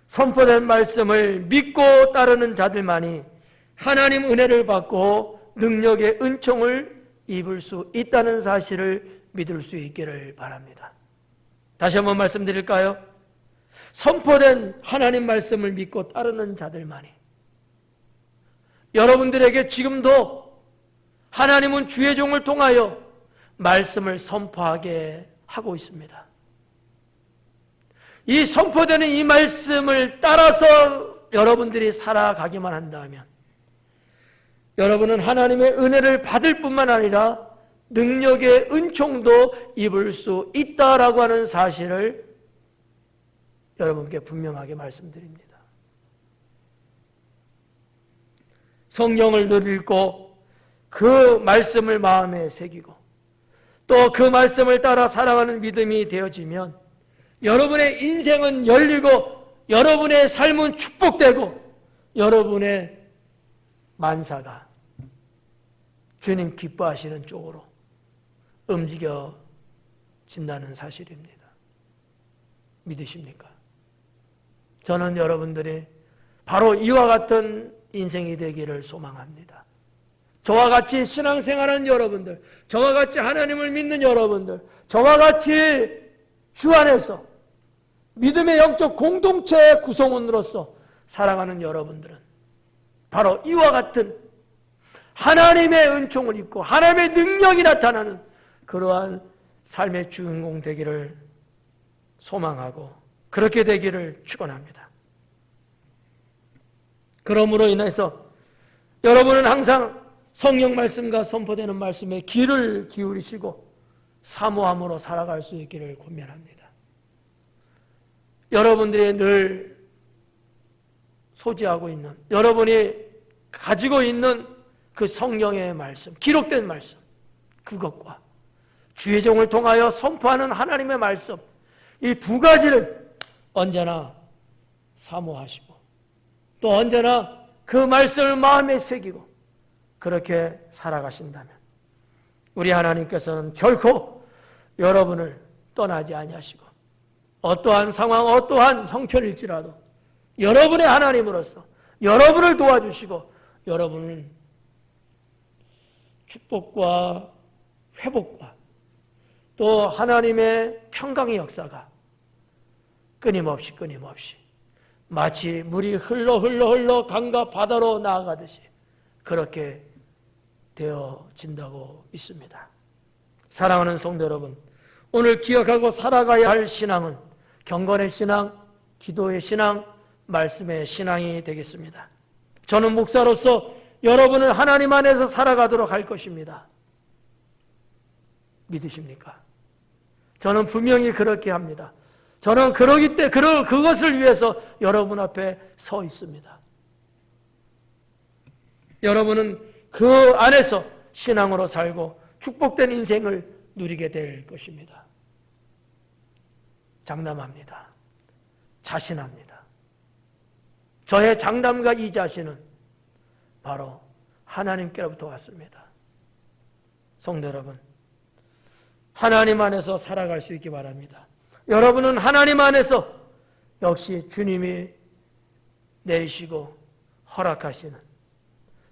선포된 말씀을 믿고 따르는 자들만이 하나님 은혜를 받고 능력의 은총을 입을 수 있다는 사실을 믿을 수 있기를 바랍니다. 다시 한번 말씀드릴까요? 선포된 하나님 말씀을 믿고 따르는 자들만이, 여러분들에게 지금도 하나님은 주의 종을 통하여 말씀을 선포하게 하고 있습니다. 이 선포되는 이 말씀을 따라서 여러분들이 살아가기만 한다면 여러분은 하나님의 은혜를 받을 뿐만 아니라 능력의 은총도 입을 수 있다라고 하는 사실을 여러분께 분명하게 말씀드립니다. 성경을 늘 읽고 그 말씀을 마음에 새기고 또 그 말씀을 따라 살아가는 믿음이 되어지면 여러분의 인생은 열리고 여러분의 삶은 축복되고 여러분의 만사가 주님 기뻐하시는 쪽으로 움직여진다는 사실입니다. 믿으십니까? 저는 여러분들이 바로 이와 같은 인생이 되기를 소망합니다. 저와 같이 신앙생활하는 여러분들, 저와 같이 하나님을 믿는 여러분들, 저와 같이 주 안에서 믿음의 영적 공동체의 구성원으로서 살아가는 여러분들은 바로 이와 같은 하나님의 은총을 입고 하나님의 능력이 나타나는 그러한 삶의 주인공 되기를 소망하고 그렇게 되기를 축원합니다. 그러므로 인해서 여러분은 항상 성령 말씀과 선포되는 말씀에 귀를 기울이시고 사모함으로 살아갈 수 있기를 권면합니다. 여러분들이 늘 소지하고 있는, 여러분이 가지고 있는 그 성령의 말씀, 기록된 말씀, 그것과 주의 종을 통하여 선포하는 하나님의 말씀, 이 두 가지를 언제나 사모하시고 또 언제나 그 말씀을 마음에 새기고 그렇게 살아가신다면 우리 하나님께서는 결코 여러분을 떠나지 아니하시고 어떠한 상황, 어떠한 형편일지라도 여러분의 하나님으로서 여러분을 도와주시고 여러분은 축복과 회복과 또 하나님의 평강의 역사가 끊임없이 마치 물이 흘러 강과 바다로 나아가듯이 그렇게 되어진다고 믿습니다. 사랑하는 성도 여러분, 오늘 기억하고 살아가야 할 신앙은 경건의 신앙, 기도의 신앙, 말씀의 신앙이 되겠습니다. 저는 목사로서 여러분은 하나님 안에서 살아가도록 할 것입니다. 믿으십니까? 저는 분명히 그렇게 합니다. 저는 그러기 때문에 그것을 위해서 여러분 앞에 서 있습니다. 여러분은 그 안에서 신앙으로 살고 축복된 인생을 누리게 될 것입니다. 장담합니다. 자신합니다. 저의 장담과 이 자신은 바로 하나님께로부터 왔습니다. 성도 여러분, 하나님 안에서 살아갈 수 있기 바랍니다. 여러분은 하나님 안에서 역시 주님이 내시고 허락하시는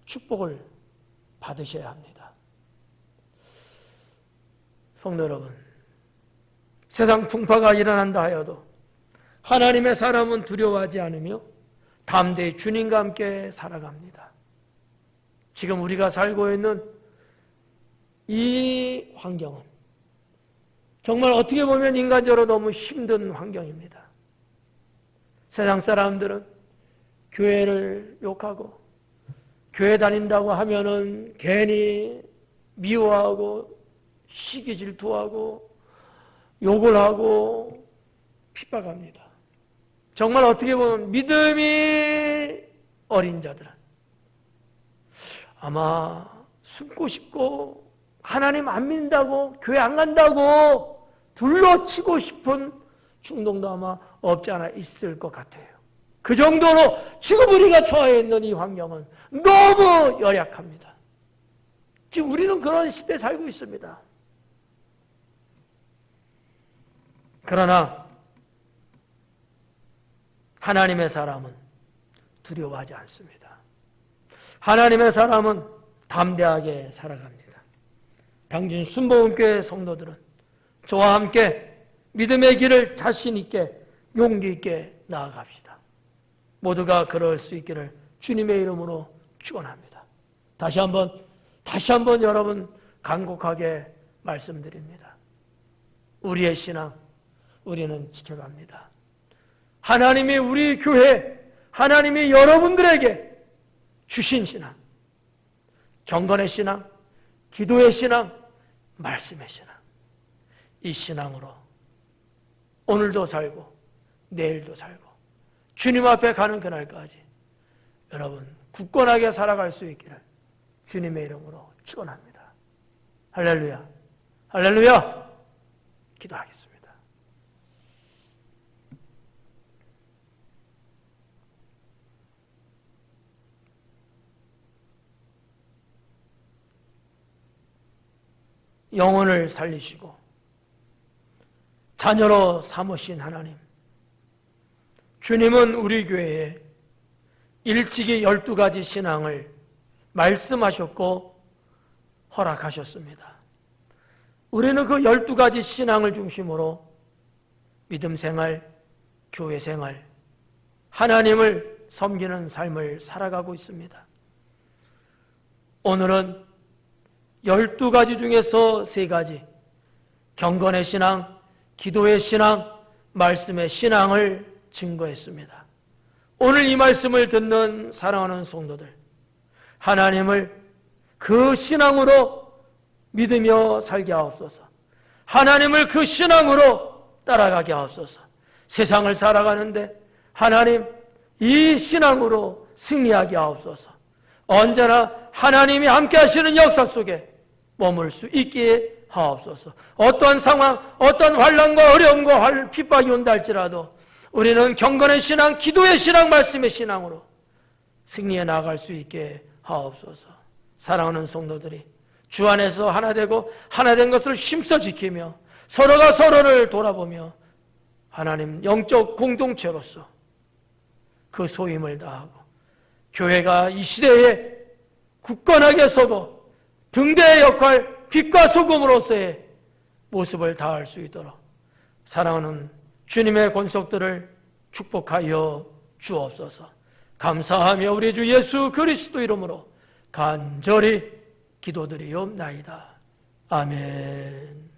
축복을 받으셔야 합니다. 성도 여러분, 세상 풍파가 일어난다 하여도 하나님의 사람은 두려워하지 않으며 담대히 주님과 함께 살아갑니다. 지금 우리가 살고 있는 이 환경은 정말 어떻게 보면 인간적으로 너무 힘든 환경입니다. 세상 사람들은 교회를 욕하고 교회 다닌다고 하면은 괜히 미워하고 시기 질투하고 욕을 하고 핍박합니다. 정말 어떻게 보면 믿음이 어린 자들은 아마 숨고 싶고 하나님 안 믿는다고 교회 안 간다고 둘러치고 싶은 충동도 아마 없지 않아 있을 것 같아요. 그 정도로 지금 우리가 처해 있는 이 환경은 너무 열약합니다. 지금 우리는 그런 시대에 살고 있습니다. 그러나 하나님의 사람은 두려워하지 않습니다. 하나님의 사람은 담대하게 살아갑니다. 당진 순복음교회 성도들은 저와 함께 믿음의 길을 자신 있게 용기 있게 나아갑시다. 모두가 그럴 수 있기를 주님의 이름으로 축원합니다. 다시 한번 여러분 간곡하게 말씀드립니다. 우리의 신앙 우리는 지켜갑니다. 하나님이 우리 교회, 하나님이 여러분들에게 주신 신앙, 경건의 신앙, 기도의 신앙, 말씀의 신앙, 이 신앙으로 오늘도 살고 내일도 살고 주님 앞에 가는 그날까지 여러분 굳건하게 살아갈 수 있기를 주님의 이름으로 축원합니다. 할렐루야, 할렐루야. 기도하겠습니다. 영혼을 살리시고 자녀로 삼으신 하나님, 주님은 우리 교회에 일찍이 12가지 신앙을 말씀하셨고 허락하셨습니다. 우리는 그 12가지 신앙을 중심으로 믿음 생활, 교회 생활, 하나님을 섬기는 삶을 살아가고 있습니다. 오늘은 12가지 중에서 3가지, 경건의 신앙, 기도의 신앙, 말씀의 신앙을 증거했습니다. 오늘 이 말씀을 듣는 사랑하는 성도들, 하나님을 그 신앙으로 믿으며 살게 하옵소서. 하나님을 그 신앙으로 따라가게 하옵소서. 세상을 살아가는데 하나님 이 신앙으로 승리하게 하옵소서. 언제나 하나님이 함께 하시는 역사 속에 머물 수 있게 하옵소서. 어떠한 상황, 어떤 환난과 어려움과 핍박이 온다 할지라도 우리는 경건의 신앙, 기도의 신앙, 말씀의 신앙으로 승리해 나갈 수 있게 하옵소서. 사랑하는 성도들이 주 안에서 하나 되고 하나 된 것을 힘써 지키며 서로가 서로를 돌아보며 하나님 영적 공동체로서 그 소임을 다하고 교회가 이 시대에 굳건하게 서고 등대의 역할, 빛과 소금으로서의 모습을 다할 수 있도록 사랑하는 주님의 권속들을 축복하여 주옵소서. 감사하며 우리 주 예수 그리스도 이름으로 간절히 기도드리옵나이다. 아멘.